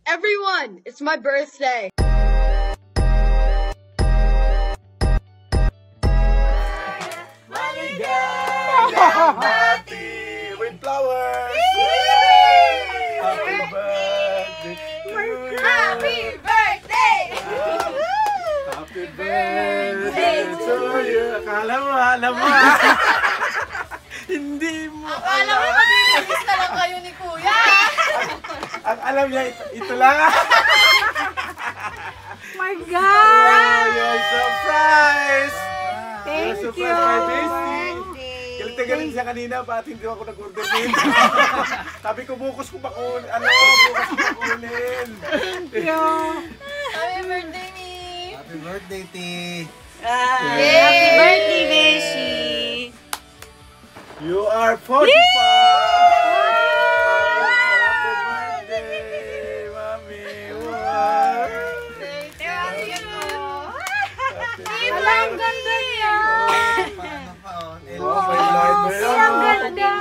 Everyone, it's my birthday. Party with flowers. Happy birthday to you. Happy birthday! Happy birthday to you. Akala mo, alam mo. Hindi mo Akala mo mag-release na lang kayo ni Kuya. Ang alam niya, ito lang. My God! Oh, you're surprised. Thank You're you! surprised, my bestie. Galit na galit siya kanina, ba't hindi ako nag-order din? Sabi ko, bukas ko bakunin. Thank you! Happy birthday, Mi! Happy birthday, T. Happy birthday, Beshi! You are 45! Happy birthday, Mami! Wow! Thank you! Wala, ang ganda niya! Oh, my Lord! Ang ganda!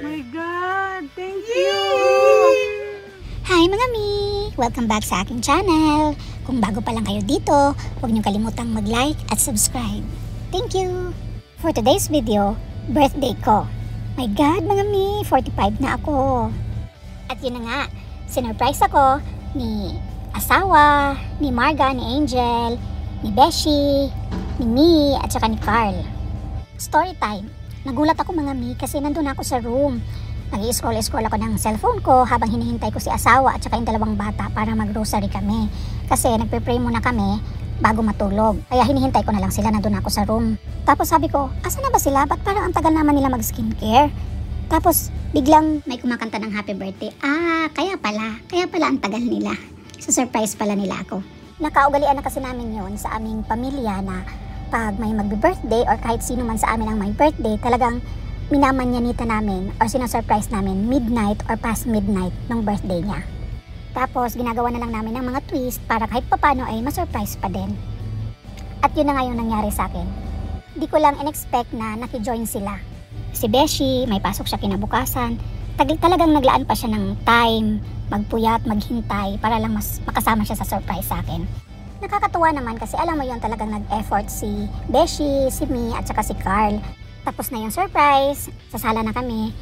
My God! Thank you! Hi mga mi! Welcome back sa aking channel. Kung bago pa lang kayo dito, huwag niyo kalimutang mag-like at subscribe. Thank you! For today's video, birthday ko. My God mga mi, 45 na ako. At yun na nga, sinurprise ako ni asawa, ni Marga, ni Angel, ni Beshi, ni Mi, at saka ni Carl. Story time. Nagulat ako mga mi kasi nandun ako sa room. Nag-i-scroll ako ng cellphone ko habang hinihintay ko si asawa at saka yung dalawang bata para mag-grocery kami. Kasi nagpe-pray muna kami bago matulog. Kaya hinihintay ko na lang sila, nandun ako sa room. Tapos sabi ko, asa na ba sila? Ba't parang ang tagal naman nila mag-skincare? Tapos biglang may kumakanta ng happy birthday. Kaya pala ang tagal nila. So surprise pala nila ako. Nakaugalian na kasi namin yon sa aming pamilya na pag may magbe-birthday or kahit sino man sa amin ang may birthday, talagang minamanyanita namin or sinasurprise namin midnight or past midnight ng birthday niya. Tapos ginagawa na lang namin ng mga twist para kahit papano ay masurprise pa din. At yun na nga yung nangyari sa akin. Di ko lang in-expect na nakijoin sila. Si Beshi, may pasok siya kinabukasan. Talagang naglaan pa siya ng time, magpuyat, maghintay para lang mas makasama siya sa surprise sa akin. Nakakatuwa naman kasi alam mo yun, talagang nag-effort si Beshi, si Mi at saka si Carl. Tapos na yung surprise, sa sala na kami.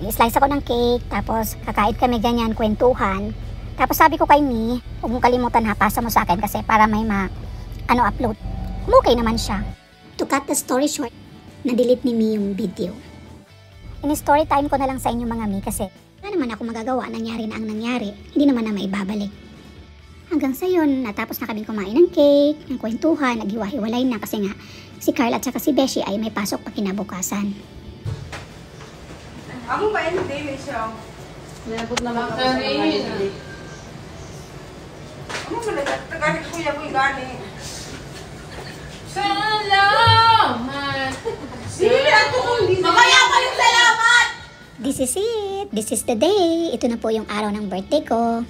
I-slice ako ng cake, tapos kakait kami ganyan, kwentuhan. Tapos sabi ko kay Mi, huwag mong kalimutan ha, pasa mo sa akin kasi para may upload. Okay naman siya. To cut the story short, na-delete ni Mi yung video. In-story time ko na lang sa inyo mga Mi kasi wala naman ako magagawa, nangyari na ang nangyari. Hindi naman na maibabalik. Hanggang sa yun, natapos na kaming kumain ng cake, ng kwentuhan, naghiwa-hiwalay na kasi nga si Carl at saka si Beshi ay may pasok pa kinabukasan. Ako ba hindi, Michelle? Nabot naman ako sa Ano ba nagtagalit Kuya mo yung gani? Salamat! Sili, ato kong di. Mamaya pa yung salamat! This is it! This is the day! Ito na po yung araw ng birthday ko.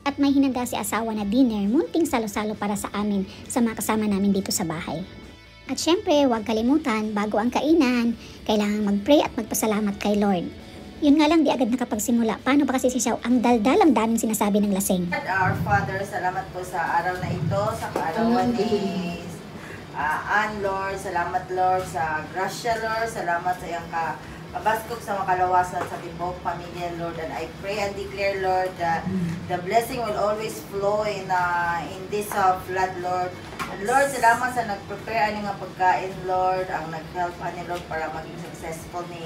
At may hinanda si asawa na dinner, munting salo-salo para sa amin sa mga kasama namin dito sa bahay. At syempre, huwag kalimutan, bago ang kainan, kailangan mag-pray at magpasalamat kay Lord. Yun nga lang, di agad nakapagsimula. Paano ba kasi si Xiao? Ang daldal, ang daming sinasabi ng lasing. Our Father, salamat po sa araw na ito, sa kaarawan ni Ann, Lord. Salamat, Lord, sa grasya, Lord. Salamat sa iyong kabaskog sa makalawasan sa tibok pamilya, Lord. And I pray and declare, Lord, that the blessing will always flow in this flood, Lord. And Lord, salamat sa nag-prepare ani nga pagkain, Lord, ang nag-help ani, Lord, para maging successful ni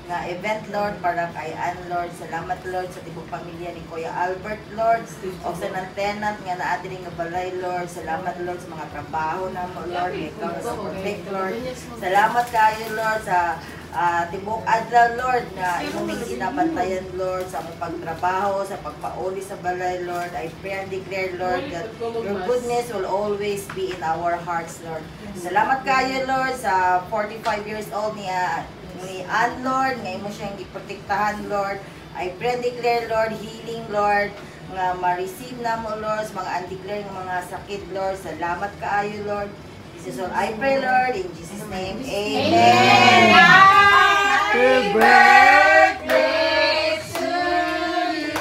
nga event, Lord, para kay Ann, Lord. Salamat, Lord, sa tibok pamilya ni Kuya Albert, Lord, o sa tenant nga naadili nga balay, Lord. Salamat, Lord, sa mga trabaho na mo, Lord, ikaw na sa protect, Lord. Salamat kayo, Lord, sa tibok adlaw, Lord, na imong ginabantayan, Lord, sa among pagtrabaho, sa pagpauli sa balay, Lord. I pray and declare, Lord, that your goodness will always be in our hearts, Lord. Salamat kayo, Lord, sa 45 years old ni Ann, Lord, ngayon mo siyang iprotektahan, Lord. I pray and declare, Lord, healing, Lord, nga ma-receive na mo, Lord, sa mga undeclared mga sakit, Lord. Salamat kaayo, Lord. This is all I pray, Lord, in Jesus' name, amen. Happy birthday! To you.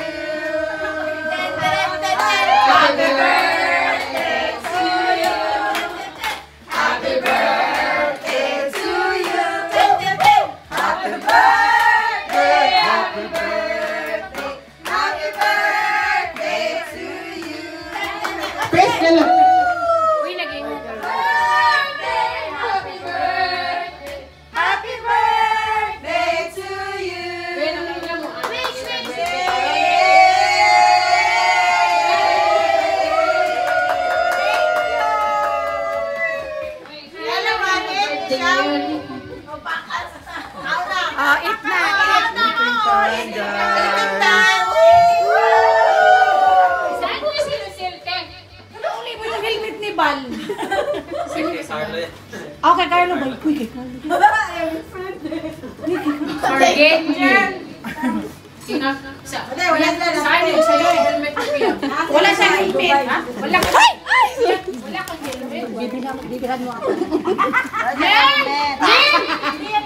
kay Carlo ba? Uy, kay Carlo. Forget yan. Wala Saan yun? Sa'yo yung helmet ko yan. Wala siya helmet. Ha? Wala ka. Wala kang helmet. Bibilan mo ako. Jim!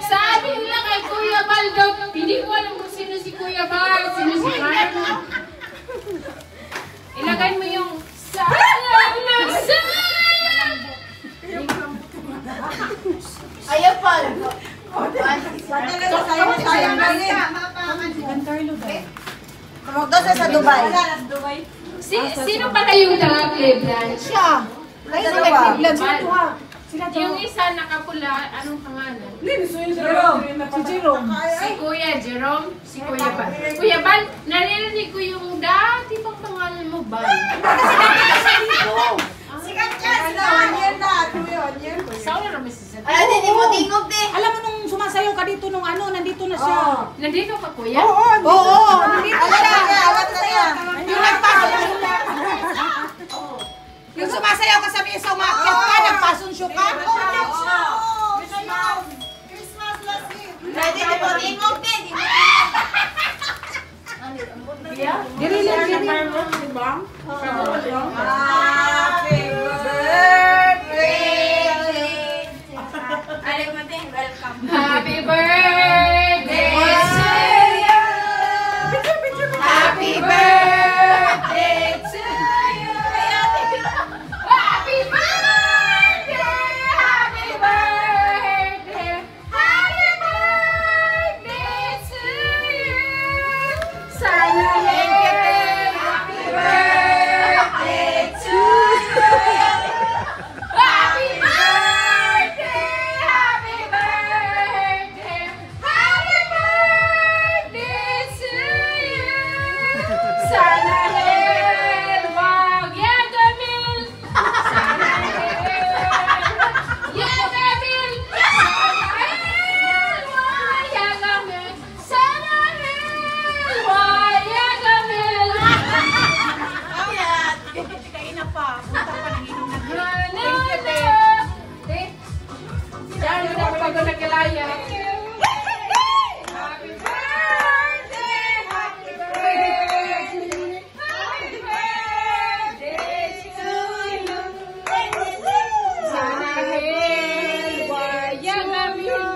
Sabi nila kay Kuya Bal daw, hindi ko alam kung sino si Kuya Bal, sino si Carlo. Ilagay mo yung sayang na sayang. Ayaw pa. Sayang na rin. Tumog daw siya sa Dubai. Sino pala yung taga Cleveland? Siya. Yung isa nakapula, anong pangalan? Si Jerome. Si Kuya Jerome, si Kuya Bal. Kuya Bal, naririnig ko yung dati pang pangalan mo, Bal. Sikat yan. Onion na. Onion. Sao na naman si Ay, hindi mo tingog di. Alam mo nung sumasayaw ka dito nung ano, nandito na siya. Nandito ka, Kuya? Oo, nandito siya. Awat na niya. Yung nagpasok. Yung sumasayaw ka sa mesa, umakyat ka, nagpasunsyo ka. Ready, hindi mo tingog di. Dili lang siya parang, di ba? Happy birthday. Happy birthday to you! Happy birthday to you! Happy birthday! Happy birthday! Happy birthday to you! Sana happy birthday to you! Happy birthday! Happy birthday! Happy birthday to you! Sana wag yagamil! Sana yagamil! Wag yagamil! Sana wag yagamil! Kaina pa. Punta pa nang inom na. Diyan mo na bago nagkalaya. Happy birthday! Happy birthday! Happy birthday to you! Sana wayang amyo.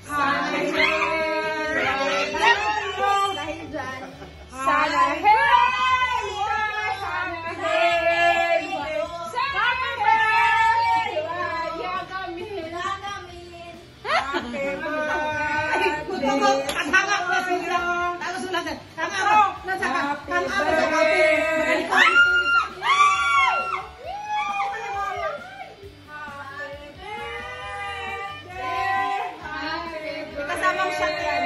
Happy birthday! Sana Kasamang siya yan.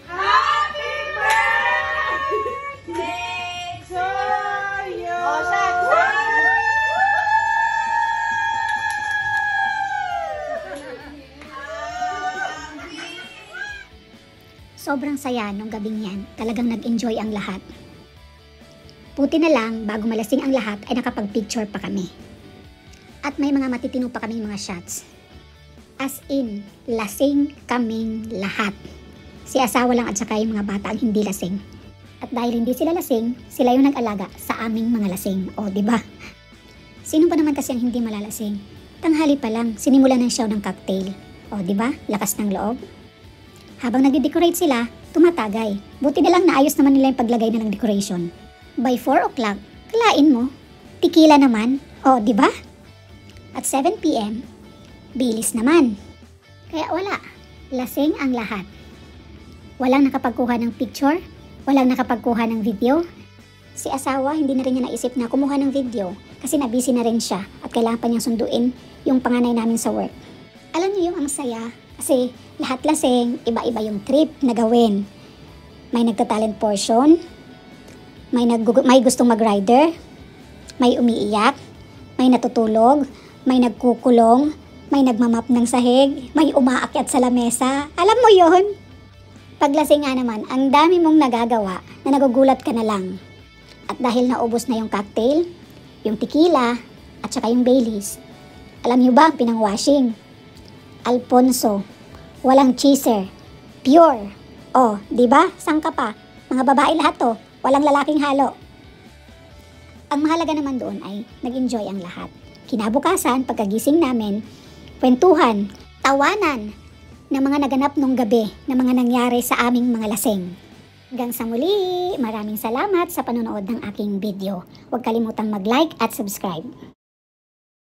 Happy birthday to you! Sobrang saya nung gabing yan. Talagang nag-enjoy ang lahat. Buti na lang, bago malasing ang lahat ay nakapag-picture pa kami. At may mga matitino pa kaming mga shots. As in, lasing kaming lahat. Si asawa lang at saka yung mga bata ang hindi lasing. At dahil hindi sila lasing, sila yung nag-alaga sa aming mga lasing. O, di ba? Sino ba naman kasi ang hindi malalasing? Tanghali pa lang, sinimulan ng show ng cocktail. O, di ba? Lakas ng loob. Habang nagde-decorate sila, tumatagay. Buti na lang naayos naman nila yung paglagay na ng decoration. By 4 o'clock, kalain mo. Tequila naman. O, di ba? At 7 p.m., bilis naman. Kaya wala. Lasing ang lahat. Walang nakapagkuha ng picture. Walang nakapagkuha ng video. Si asawa, hindi na rin niya naisip na kumuha ng video kasi nabisi na rin siya at kailangan pa niyang sunduin yung panganay namin sa work. Alam niyo yung ang saya kasi lahat lasing, iba-iba yung trip na gawin. May nagtatalent portion, may gustong mag-rider, may umiiyak, may natutulog, may nagkukulong, may nagmamap ng sahig, may umaakyat sa lamesa. Alam mo yon? Paglasing nga naman, ang dami mong nagagawa na nagugulat ka na lang. At dahil naubos na yung cocktail, yung tequila, at saka yung Baileys, Alam niyo ba ang pinang-washing? Alfonso. Walang chaser. Pure. Oh, di ba? Sang ka pa? Mga babae lahat to. Walang lalaking halo. Ang mahalaga naman doon ay nag-enjoy ang lahat. Kinabukasan, pagkagising namin, kwentuhan, tawanan ng mga naganap nung gabi na mga nangyari sa aming mga lasing. Hanggang sa muli, maraming salamat sa panonood ng aking video. Huwag kalimutang mag-like at subscribe.